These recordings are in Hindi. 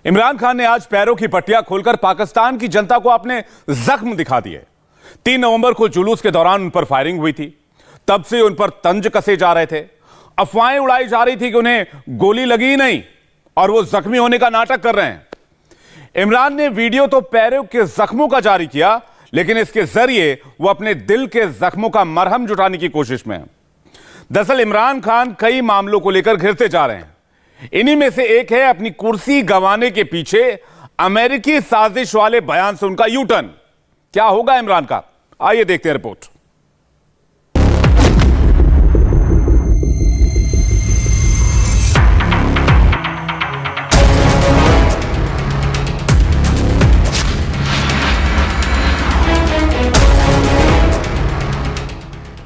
इमरान खान ने आज पैरों की पट्टियां खोलकर पाकिस्तान की जनता को अपने जख्म दिखा दिए। 3 नवंबर को जुलूस के दौरान उन पर फायरिंग हुई थी। तब से उन पर तंज कसे जा रहे थे। अफवाहें उड़ाई जा रही थी कि उन्हें गोली लगी नहीं और वो जख्मी होने का नाटक कर रहे हैं। इमरान ने वीडियो तो पैरों के जख्मों का जारी किया, लेकिन इसके जरिए वो अपने दिल के जख्मों का मरहम जुटाने की कोशिश में है। दरअसल इमरान खान कई मामलों को लेकर घिरते जा रहे हैं। इन्हीं में से एक है अपनी कुर्सी गंवाने के पीछे अमेरिकी साजिश वाले बयान से उनका यू टर्न। क्या होगा इमरान का, आइए देखते हैं रिपोर्ट।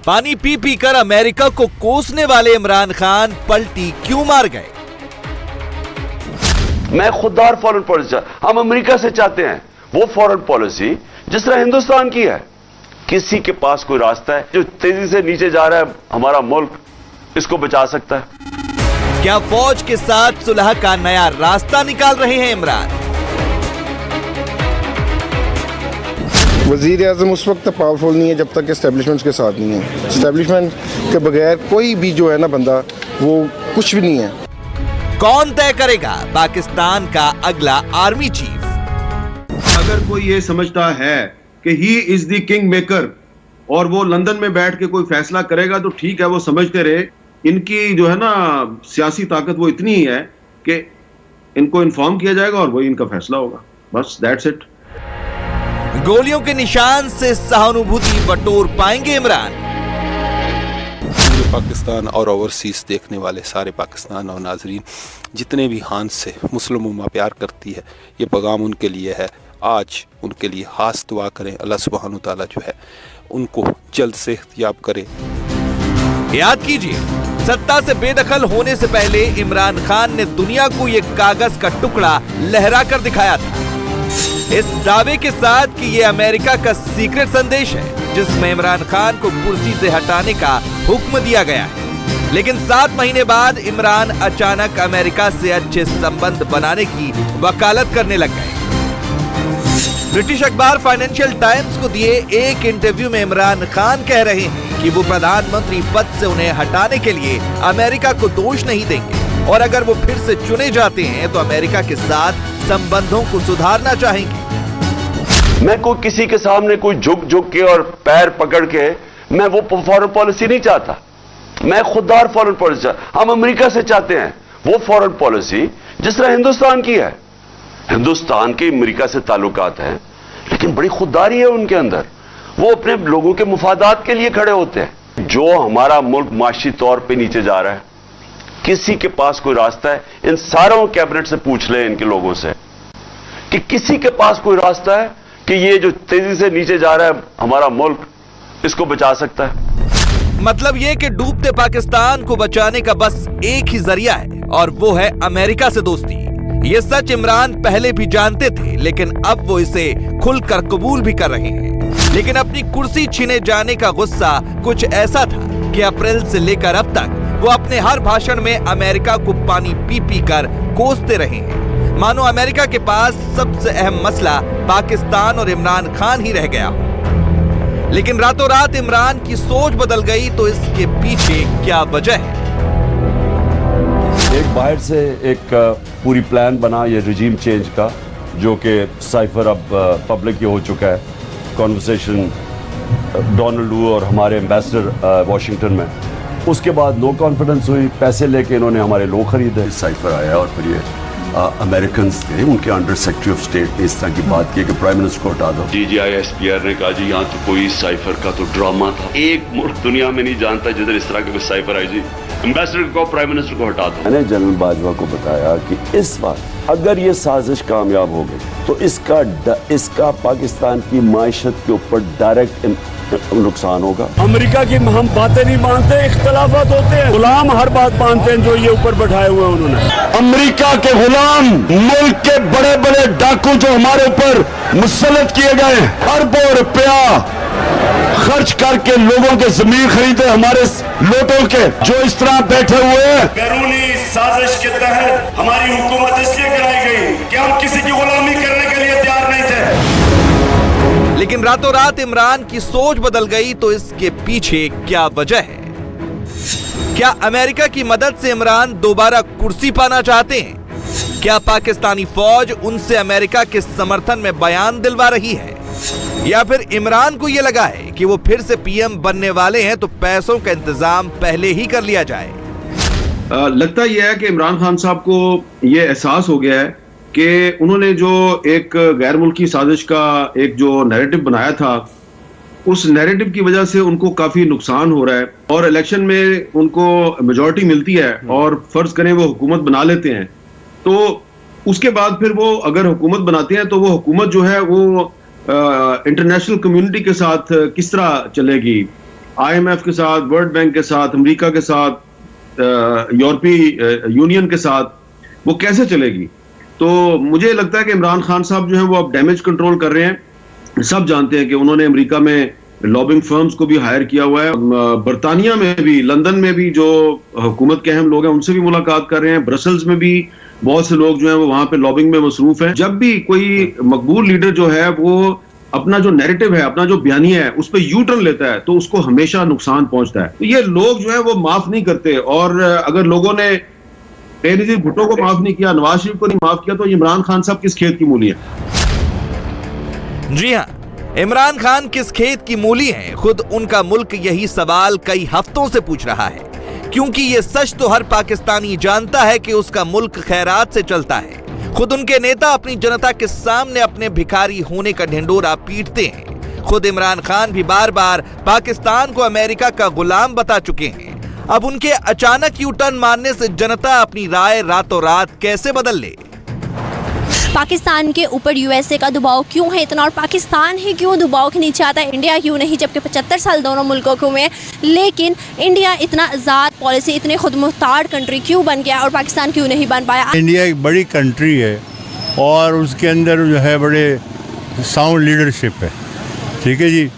पानी पी पी कर अमेरिका को कोसने वाले इमरान खान पलटी क्यों मार गए? मैं खुददार फॉरेन पॉलिसी, हम अमेरिका से चाहते हैं वो फॉरेन पॉलिसी जिस तरह हिंदुस्तान की है। किसी के पास कोई रास्ता है जो तेजी से नीचे जा रहा है, हमारा मुल्क इसको बचा सकता है। क्या फौज के साथ सुलह का नया रास्ता निकाल रहे हैं इमरान? वज़ीर आज़म उस वक्त तक पावरफुल नहीं है जब तक एस्टेब्लिशमेंट के साथ नहीं है। एस्टेब्लिशमेंट के बगैर कोई भी जो है ना बंदा, वो कुछ भी नहीं है। कौन तय करेगा पाकिस्तान का अगला आर्मी चीफ? अगर कोई ये समझता है कि he is the king maker और वो लंदन में बैठ के कोई फैसला करेगा तो ठीक है, वो समझते रहे। इनकी जो है ना सियासी ताकत वो इतनी ही है कि इनको इन्फॉर्म किया जाएगा और वही इनका फैसला होगा, बस दैट्स इट। गोलियों के निशान से सहानुभूति बटोर पाएंगे इमरान? पाकिस्तान और ओवरसीज देखने वाले सारे पाकिस्तान और नाजरीन जितने भी हांस से मुस्लिम उम्मा प्यार करती है, ये पैगाम उनके लिए है। आज उनके लिए खास दुआ करें, अल्लाह सुब्हानहू तआला जो है उनको जल्द से याब करे। याद कीजिए, सत्ता से बेदखल होने से पहले इमरान खान ने दुनिया को ये कागज का टुकड़ा लहरा कर दिखाया था, इस दावे के साथ कि ये अमेरिका का सीक्रेट संदेश है जिसमें इमरान खान को कुर्सी से हटाने का हुक्म दिया गया है। लेकिन 7 महीने बाद इमरान अचानक अमेरिका से अच्छे संबंध बनाने की वकालत करने लग गए। ब्रिटिश अखबार फाइनेंशियल टाइम्स को दिए एक इंटरव्यू में इमरान खान कह रहे हैं कि वो प्रधानमंत्री पद से उन्हें हटाने के लिए अमेरिका को दोष नहीं देंगे और अगर वो फिर से चुने जाते हैं तो अमेरिका के साथ संबंधों को सुधारना चाहेंगे। मैं कोई किसी के सामने कोई झुक के और पैर पकड़ के मैं वो फॉरेन पॉलिसी नहीं चाहता। मैं खुददार फॉरेन पॉलिसी, हम अमेरिका से चाहते हैं वो फॉरेन पॉलिसी जिस तरह हिंदुस्तान की है। हिंदुस्तान के अमेरिका से ताल्लुकात हैं, लेकिन बड़ी खुददारी है उनके अंदर। वो अपने लोगों के मुफादात के लिए खड़े होते हैं। जो हमारा मुल्क माशी तौर पर नीचे जा रहा है, किसी के पास कोई रास्ता है? इन सारों कैबिनेट से पूछ ले इनके लोगों से कि किसी के पास कोई रास्ता है कि ये जो तेजी से नीचे जा रहा है, हमारा मुल्क इसको बचा सकता है। मतलब ये कि डूबते पाकिस्तान को बचाने का बस एक ही जरिया है और वो है अमेरिका से दोस्ती। ये सच इमरान पहले भी जानते थे, लेकिन अब वो इसे खुलकर कबूल भी कर रहे हैं। लेकिन अपनी कुर्सी छीने जाने का गुस्सा कुछ ऐसा था कि अप्रैल से लेकर अब तक वो अपने हर भाषण में अमेरिका को पानी पी पी कर कोसते रहे हैं, मानो अमेरिका के पास सबसे अहम मसला पाकिस्तान और इमरान खान ही रह गया हो। लेकिन रातों रात इमरान की सोच बदल गई, तो इसके पीछे क्या वजह है? एक बाहर से एक पूरी प्लान बना ये रिजीम चेंज का, जो कि साइफर अब पब्लिक ही हो चुका है। कॉन्वर्सेशन डोनाल्ड वू और हमारे एम्बेसडर वॉशिंगटन में, उसके बाद नो कॉन्फिडेंस हुई, पैसे लेके इन्होंने हमारे लोग खरीदे। साइफर आया और फिर ये अमेरिकन थे, उनके अंडर सेक्रेटरी ऑफ स्टेट ने इस तरह की बात की कि प्राइम मिनिस्टर को हटा दो। DGISPR ने कहा जी यहाँ तो कोई साइफर का तो ड्रामा था। एक मुल्क दुनिया में नहीं जानता जिधर इस तरह के कोई साइफर आई जी। एम्बेसडर को, प्राइम मिनिस्टर को हटा दो। मैंने जनरल बाजवा को बताया कि इस बार अगर ये साजिश कामयाब हो गई तो इसका पाकिस्तान की माइशत के ऊपर डायरेक्ट नुकसान होगा। अमेरिका की हम बातें नहीं मानते, इख्तलाफात होते हैं। गुलाम हर बात मानते हैं जो ये ऊपर बैठाए हुए हैं उन्होंने। अमेरिका के गुलाम, मुल्क के बड़े बड़े डाकू जो हमारे ऊपर मुसल्लत किए गए, अरबों रुपया खर्च करके लोगों के जमीन खरीदे, हमारे लोगों के जो इस तरह बैठे हुए हैं। बैरूनी साजिश के तहत हमारी हुकूमत इसलिए कराई गई कि हम लेकिन रातों रात इमरान की सोच बदल गई, तो इसके पीछे क्या वजह है? क्या अमेरिका की मदद से इमरान दोबारा कुर्सी पाना चाहते हैं? क्या पाकिस्तानी फौज उनसे अमेरिका के समर्थन में बयान दिलवा रही है, या फिर इमरान को यह लगा है कि वो फिर से पीएम बनने वाले हैं तो पैसों का इंतजाम पहले ही कर लिया जाए? लगता यह है कि इमरान खान साहब को यह एहसास हो गया है कि उन्होंने जो एक गैर मुल्की साजिश का एक जो नैरेटिव बनाया था, उस नैरेटिव की वजह से उनको काफी नुकसान हो रहा है और इलेक्शन में उनको मेजॉरिटी मिलती है और फर्ज करें वो हुकूमत बना लेते हैं, तो उसके बाद फिर वो अगर हुकूमत बनाते हैं तो वो हुकूमत जो है वो इंटरनेशनल कम्युनिटी के साथ किस तरह चलेगी, IMF के साथ, वर्ल्ड बैंक के साथ, अमेरिका के साथ, यूरोपीय यूनियन के साथ, वो कैसे चलेगी? तो मुझे लगता है कि इमरान खान साहब जो है वो अब डैमेज कंट्रोल कर रहे हैं। सब जानते हैं कि उन्होंने अमेरिका में लॉबिंग फर्म्स को भी हायर किया हुआ है, बरतानिया में भी, लंदन में भी जो हुकूमत के अहम लोग हैं उनसे भी मुलाकात कर रहे हैं, ब्रसल्स में भी बहुत से लोग जो हैं वो वहां पे लॉबिंग में मसरूफ हैं। जब भी कोई मकबूल लीडर जो है वो अपना जो नैरेटिव है, अपना जो बयानिया है, उस पर यू टर्न लेता है तो उसको हमेशा नुकसान पहुंचता है। तो ये लोग जो है वो माफ नहीं करते, और अगर लोगों ने बेनजीर भुट्टो को माफ नहीं किया, नवाज शरीफ को नहीं माफ किया, तो इमरान खान साहब किस खेत की मूली है? जी हाँ, इमरान खान किस खेत की मूली हैं? खुद उनका मुल्क यही सवाल कई हफ्तों से पूछ रहा है, क्योंकि ये सच तो हर पाकिस्तानी जानता है कि उसका मुल्क खैरात से चलता है। खुद उनके नेता अपनी जनता के सामने अपने भिखारी होने का ढिंढोरा पीटते हैं। खुद इमरान खान भी बार बार पाकिस्तान को अमेरिका का गुलाम बता चुके हैं। अब उनके अचानक यू टर्न मारने से जनता अपनी राय रातों रात कैसे बदल ले? पाकिस्तान के ऊपर यूएसए का दबाव क्यों है इतना, और पाकिस्तान ही क्यों दबाव के नीचे आता है, इंडिया क्यों नहीं, जबकि 75 साल दोनों मुल्कों को में, लेकिन इंडिया इतना आज़ाद पॉलिसी, इतने खुद मुख्तार कंट्री क्यों बन गया और पाकिस्तान क्यों नहीं बन पाया? इंडिया एक बड़ी कंट्री है और उसके अंदर जो है बड़े साउंड लीडरशिप है, ठीक है जी,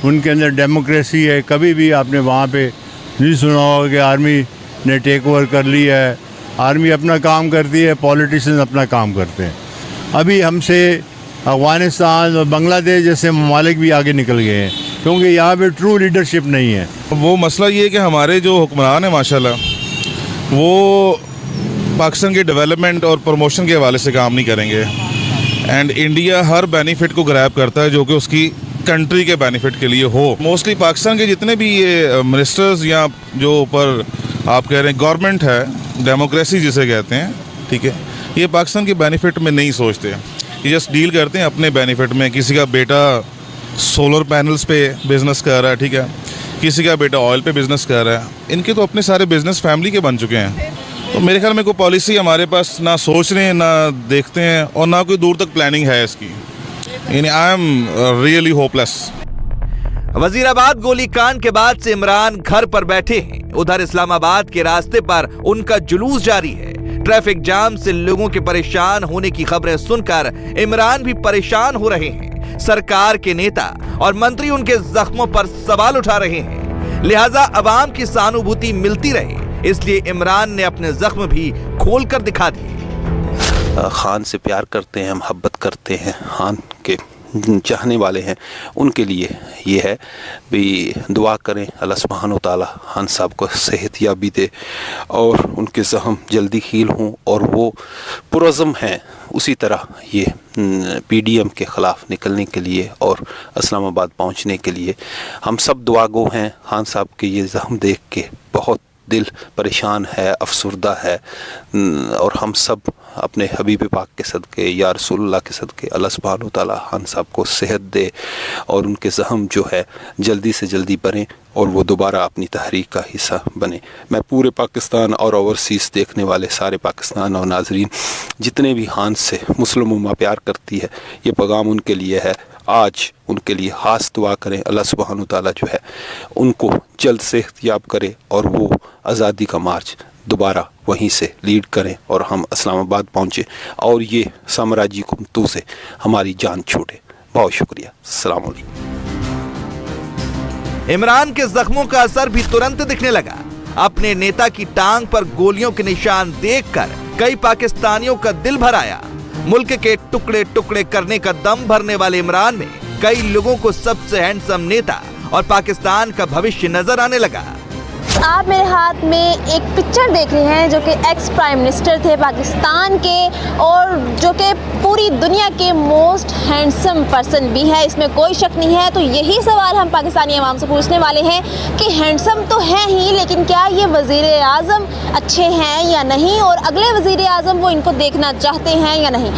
उनके अंदर डेमोक्रेसी है। कभी भी आपने वहाँ पे नहीं सुना होगा कि आर्मी ने टेक ओवर कर लिया है। आर्मी अपना काम करती है, पॉलिटिशियन अपना काम करते हैं। अभी हमसे अफ़गानिस्तान और बांग्लादेश जैसे ममालिक भी आगे निकल गए हैं, क्योंकि यहाँ पे ट्रू लीडरशिप नहीं है। वो मसला ये है कि हमारे जो हुक्मरान हैं माशाल्लाह, वो पाकिस्तान के डेवलपमेंट और प्रमोशन के हवाले से काम नहीं करेंगे, एंड इंडिया हर बेनिफिट को ग्रैब करता है जो कि उसकी कंट्री के बेनिफिट के लिए हो। मोस्टली पाकिस्तान के जितने भी ये मिनिस्टर्स या जो ऊपर आप कह रहे हैं गवर्नमेंट है, डेमोक्रेसी जिसे कहते हैं, ठीक है, ये पाकिस्तान के बेनिफिट में नहीं सोचते, ये जस्ट डील करते हैं अपने बेनिफिट में। किसी का बेटा सोलर पैनल्स पे बिजनेस कर रहा है, ठीक है, किसी का बेटा ऑयल पे बिजनेस कर रहा है, इनके तो अपने सारे बिजनेस फैमिली के बन चुके हैं। तो मेरे ख्याल में कोई पॉलिसी हमारे पास ना सोच रहे हैं, ना देखते हैं, और ना कोई दूर तक प्लानिंग है इसकी। यानी I am really hopeless. Wazirabad गोलीकांड के बाद से इमरान घर पर बैठे हैं। उधर इस्लामाबाद के रास्ते पर उनका जुलूस जारी है। ट्रैफिक जाम से लोगों के परेशान होने की खबरें सुनकर इमरान भी परेशान हो रहे हैं। सरकार के नेता और मंत्री उनके जख्मों पर सवाल उठा रहे हैं, लिहाजा अवाम की सहानुभूति मिलती रहे, इसलिए इमरान ने अपने जख्म भी खोलकर दिखा दिए। खान से प्यार करते हैं, मोहब्बत करते हैं, खान के चाहने वाले हैं, उनके लिए ये है भी दुआ करें अल्लाह सुब्हान व तआला खान साहब को सेहतयाबी दे और उनके ज़ख्म जल्दी हील हों और वो पुरज़म हैं उसी तरह ये PDM के ख़िलाफ़ निकलने के लिए और इस्लामाबाद पहुंचने के लिए। हम सब दुआगो हैं। खान साहब के ये ज़ख्म देख के बहुत दिल परेशान है, अफसुर्दा है, और हम सब अपने हबीब पाक के सदक़े या रसूलुल्लाह के सदक़े अल्लाह सुब्हान व तआला खान साहब को सेहत दे और उनके ज़ख्म जो है जल्दी से जल्दी बने और वो दोबारा अपनी तहरीक का हिस्सा बने। मैं पूरे पाकिस्तान और ओवरसीज़ देखने वाले सारे पाकिस्तान और नाजरीन जितने भी खान से मुस्लिम उम्मा प्यार करती है, ये पैगाम उनके लिए है। आज उनके लिए खास दुआ करें, अल्लाह सुब्हान व तआला जो है उनको जल्द सेहतयाब करे और वो आज़ादी का मार्च दोबारा वहीं से लीड करें और हम इस्लामाबाद पहुँचे और ये साम्राज्य हुकूमतों से हमारी जान छूटे। बहुत शुक्रिया। अस्सलाम वालेकुम। इमरान के जख्मों का असर भी तुरंत दिखने लगा। अपने नेता की टांग पर गोलियों के निशान देखकर कई पाकिस्तानियों का दिल भर आया। मुल्क के टुकड़े टुकड़े करने का दम भरने वाले इमरान में कई लोगों को सबसे हैंडसम नेता और पाकिस्तान का भविष्य नजर आने लगा। आप मेरे हाथ में एक पिक्चर देख रहे हैं जो कि एक्स प्राइम मिनिस्टर थे पाकिस्तान के और जो कि पूरी दुनिया के मोस्ट हैंडसम पर्सन भी है, इसमें कोई शक नहीं है। तो यही सवाल हम पाकिस्तानी अवाम से पूछने वाले हैं कि हैंडसम तो हैं ही, लेकिन क्या ये वज़ीर आज़म अच्छे हैं या नहीं, और अगले वज़ीर आज़म वो इनको देखना चाहते हैं या नहीं।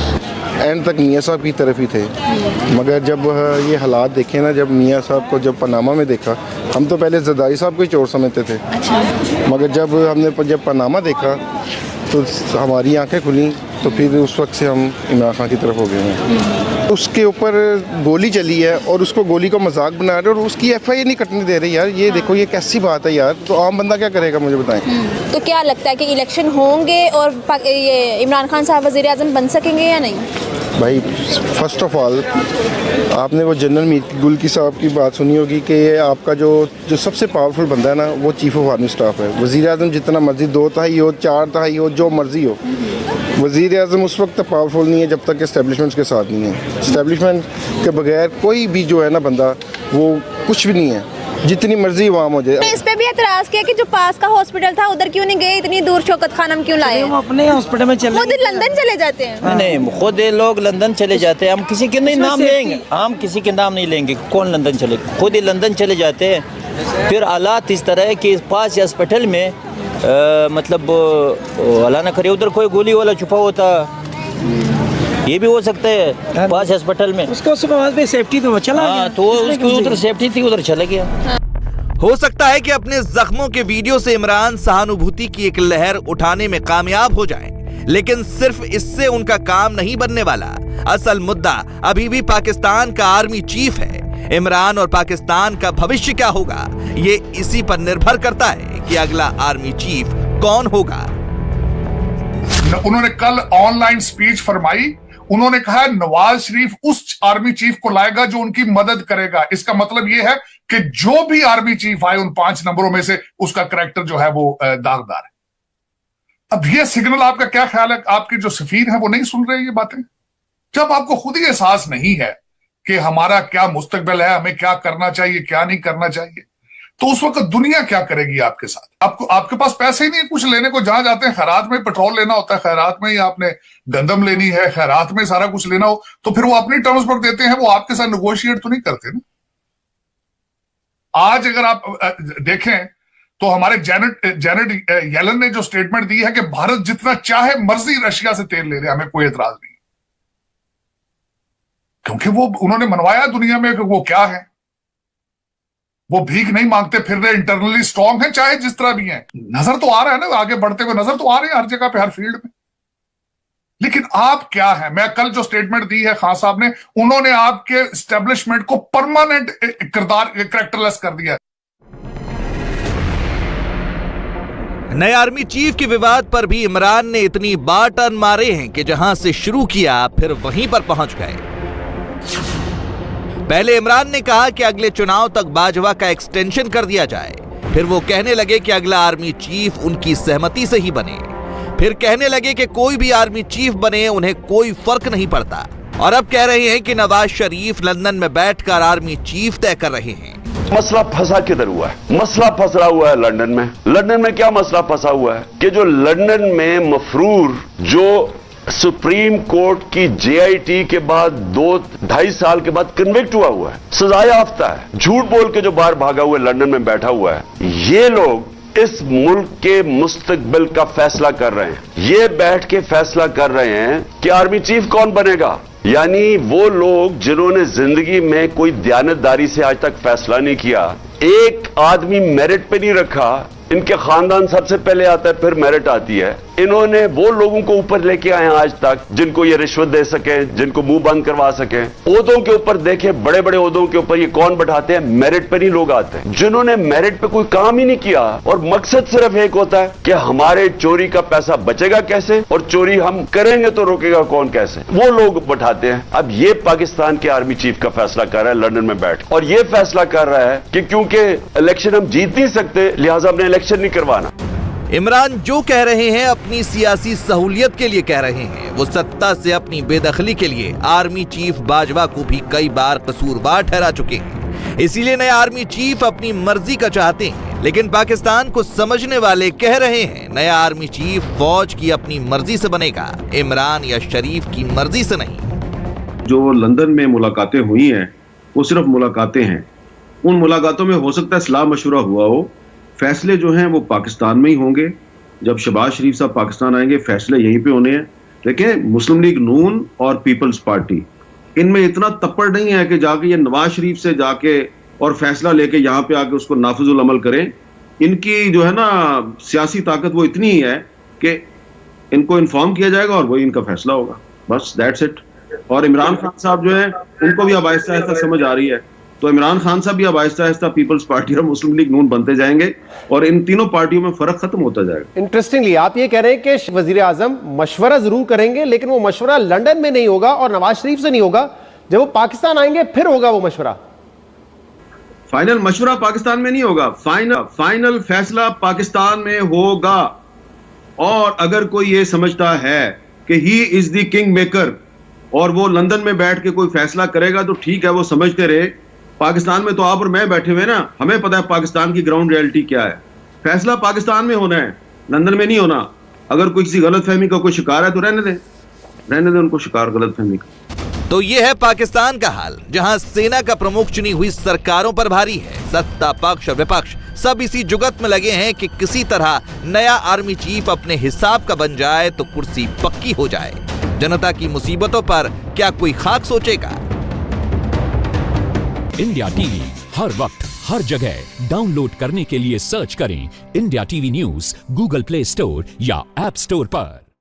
एंड तक मियाँ साहब की तरफ ही थे, मगर जब ये हालात देखे ना, जब मियाँ साहब को जब पनामा में देखा, हम तो पहले जरदारी साहब को ही चोर समझते थे। अच्छा। मगर जब हमने जब पनामा देखा तो हमारी आंखें खुली, तो फिर उस वक्त से हम इमरान खान की तरफ हो गए हैं। उसके ऊपर गोली चली है और उसको गोली को मजाक बना रहे और उसकी FIR नहीं कटने दे रहे। यार ये देखो, ये कैसी बात है यार। तो आम बंदा क्या करेगा, मुझे बताएं। तो क्या लगता है कि इलेक्शन होंगे और ये इमरान खान साहब वज़ीर आज़म बन सकेंगे या नहीं? भाई फर्स्ट ऑफ ऑल आपने वो जनरल मीर गुल साहब की बात सुनी होगी कि आपका जो सबसे पावरफुल बंदा है ना, वो चीफ ऑफ आर्मी स्टाफ है। वज़ीर आज़म जितना मर्जी 2 तिहाई हो, 4 तिहाई हो, जो मर्जी हो, वज़ीर आज़म उस वक्त तक पावरफुल नहीं है जब तक इस्टेब्लिशमेंट के साथ नहीं है। इस्टेब्लिशमेंट के बगैर कोई भी जो है ना बंदा, वो कुछ भी नहीं है, जितनी मर्जी आवाम हो जाए। इस पे भी एतराज किया कि जो पास का हॉस्पिटल था उधर क्यों नहीं गए, इतनी दूर शौकत खानम क्यों लाए? वो अपने हॉस्पिटल में चले, खुद लंदन चले जाते हैं। नहीं, खुद ये लोग लंदन चले जाते हैं। हम किसी के नहीं नाम लेंगे, हम किसी के नाम नहीं लेंगे। कौन लंदन चले? खुद ही लंदन चले जाते हैं। फिर हालात इस तरह है कि पास हॉस्पिटल में मतलब अल्लाह न करे उधर कोई गोली वाला छुपा होता, ये भी हो सकता है पास हॉस्पिटल में। उसको सेफ्टी तो चला गया, तो उसकी उधर सेफ्टी थी, उधर चला गया। हो सकता है कि अपने जख्मों के वीडियो से इमरान सहानुभूति की एक लहर उठाने में कामयाब हो जाएं, लेकिन सिर्फ इससे उनका काम नहीं बनने वाला। असल मुद्दा अभी भी पाकिस्तान का आर्मी चीफ है। इमरान और पाकिस्तान का भविष्य क्या होगा, ये इसी पर निर्भर करता है कि अगला आर्मी चीफ कौन होगा। उन्होंने कल ऑनलाइन स्पीच फरमाई। उन्होंने कहा नवाज शरीफ उस आर्मी चीफ को लाएगा जो उनकी मदद करेगा। इसका मतलब यह है कि जो भी आर्मी चीफ आए उन 5 नंबरों में से उसका करैक्टर जो है वो दागदार है। अब ये सिग्नल आपका क्या ख्याल है? आपके जो सफीर हैं वो नहीं सुन रहे ये बातें? जब आपको खुद ही एहसास नहीं है कि हमारा क्या मुस्तकबिल है, हमें क्या करना चाहिए, क्या नहीं करना चाहिए, तो उस वक्त दुनिया क्या करेगी आपके साथ? आपके पास पैसे ही नहीं कुछ लेने को। जहां जाते हैं खैरात में पेट्रोल लेना होता है, खैरात में ही आपने गंदम लेनी है, खैरात में सारा कुछ लेना हो, तो फिर वो अपनी टर्म्स पर देते हैं, वो आपके साथ नेगोशिएट तो नहीं करते ना। आज अगर आप देखें तो हमारे जेनेट येलन ने जो स्टेटमेंट दी है कि भारत जितना चाहे मर्जी रशिया से तेल ले ले, हमें कोई एतराज नहीं, क्योंकि वो उन्होंने मनवाया दुनिया में कि वो क्या है, वो भीख नहीं मांगते फिर रहे, इंटरनली स्ट्रांग है, चाहे जिस तरह भी है। नजर तो आ रहा है ना, आगे बढ़ते हुए नजर तो आ रहे हैं हर जगह पे, हर फील्ड में। लेकिन आप क्या है? मैं कल जो स्टेटमेंट दी है खान साहब ने, उन्होंने आपके एस्टेब्लिशमेंट को परमानेंट कैरेक्टरलेस कर दिया। नए आर्मी चीफ के विवाद पर भी इमरान ने इतनी बार टर्न मारे हैं कि जहां से शुरू किया फिर वहीं पर पहुंच गए। पहले इमरान ने कहा कि अगले चुनाव तक बाजवा का एक्सटेंशन कर दिया जाए, फिर वो कहने लगे कि अगला आर्मी चीफ उनकी सहमति से ही बने, फिर कहने लगे कि कोई भी आर्मी चीफ बने उन्हें कोई फर्क नहीं पड़ता, और अब कह रहे हैं कि नवाज शरीफ लंदन में बैठकर आर्मी चीफ तय कर रहे हैं। मसला फंसा किधर हुआ है? मसला फंसा हुआ है लंदन में। लंदन में क्या मसला फंसा हुआ है कि जो लंदन में मफरूर जो सुप्रीम कोर्ट की JIT के बाद 2-2.5 साल के बाद कन्विक्ट हुआ है, सजा याफ्ता है, झूठ बोल के जो बाहर भागा हुआ लंदन में बैठा हुआ है, ये लोग इस मुल्क के मुस्तकबिल का फैसला कर रहे हैं। ये बैठ के फैसला कर रहे हैं कि आर्मी चीफ कौन बनेगा। यानी वो लोग जिन्होंने जिंदगी में कोई दयानतदारी से आज तक फैसला नहीं किया, एक आदमी मेरिट पे नहीं रखा, इनके खानदान सबसे पहले आता है, फिर मेरिट आती है, इन्होंने वो लोगों को ऊपर लेके आए आज तक जिनको ये रिश्वत दे सके, जिनको मुंह बंद करवा सके। ओहदों के ऊपर देखे, बड़े बड़े ओहदों के ऊपर ये कौन बैठाते हैं? मेरिट पे नहीं लोग आते हैं, जिन्होंने मेरिट पे कोई काम ही नहीं किया, और मकसद सिर्फ एक होता है कि हमारे चोरी का पैसा बचेगा कैसे और चोरी हम करेंगे तो रोकेगा कौन कैसे, वो लोग बैठाते हैं। अब ये पाकिस्तान के आर्मी चीफ का फैसला कर रहा है लंदन में बैठ, और ये फैसला कर रहा है कि क्योंकि इलेक्शन हम जीत नहीं सकते लिहाजा हमने इलेक्शन नहीं करवाना। इमरान जो कह रहे हैं अपनी सियासी सहूलियत के लिए कह रहे हैं। वो सत्ता से अपनी बेदखली के लिए आर्मी चीफ बाजवा को भी कई बार कसूरवार ठहरा चुके हैं। इसीलिए नए आर्मी चीफ अपनी मर्जी का चाहते हैं, लेकिन पाकिस्तान को समझने वाले कह रहे हैं नया आर्मी चीफ फौज की अपनी मर्जी से बनेगा, इमरान या शरीफ की मर्जी से नहीं। जो लंदन में मुलाकातें हुई हैं वो सिर्फ मुलाकातें हैं। उन मुलाकातों में हो सकता है सलाह मशवरा हुआ हो, फैसले जो हैं वो पाकिस्तान में ही होंगे। जब शहबाज शरीफ साहब पाकिस्तान आएंगे फैसले यहीं पे होने हैं। देखिए, मुस्लिम लीग नून और पीपल्स पार्टी, इनमें इतना तप्पड़ नहीं है कि जाके ये नवाज शरीफ से जाके और फैसला लेके यहाँ पे आके उसको नाफिजुल अमल करें। इनकी जो है ना सियासी ताकत वो इतनी ही है कि इनको इन्फॉर्म किया जाएगा और वही इनका फैसला होगा, बस दैट्स इट। और इमरान खान साहब जो है उनको भी अब आहिस्ता आहिस्ता समझ आ रही है, तो इमरान खान साहब भी अब आहिस्ता आहिस्ता पीपल्स पार्टी और मुस्लिम लीग नून बनते जाएंगे और इन तीनों पार्टियों में फर्क खत्म होता जाएगा। इंटरेस्टिंगली आप ये कह रहे हैं कि वजीर आजम मशवरा जरूर करेंगे, लेकिन वो मशवरा लंदन में नहीं होगा और नवाज शरीफ से नहीं होगा। जब वो पाकिस्तान आएंगे फिर होगा वो मशवरा। फाइनल मशवरा पाकिस्तान में नहीं होगा, फाइनल फैसला पाकिस्तान में होगा। और अगर कोई ये समझता है कि he is the king maker और वो लंदन में बैठ के कोई फैसला करेगा तो ठीक है, वो समझते रहे। पाकिस्तान में तो आप और मैं बैठे हुए ना, हमें पता है पाकिस्तान की ग्राउंड रियलिटी क्या है। फैसला पाकिस्तान में होना है, लंदन में नहीं होना। अगर कोई किसी गलतफहमी का कोई शिकार है तो रहने दे उनको शिकार गलतफहमी का। तो ये है पाकिस्तान का हाल, जहां सेना का प्रमुख चुनी हुई सरकारों पर भारी है। सत्ता पक्ष और विपक्ष सब इसी जुगत में लगे हैं कि किसी तरह नया आर्मी चीफ अपने हिसाब का बन जाए तो कुर्सी पक्की हो जाए। जनता की मुसीबतों पर क्या कोई खाक सोचेगा? इंडिया टीवी हर वक्त हर जगह डाउनलोड करने के लिए सर्च करें India TV news Google play store या ऐप स्टोर पर।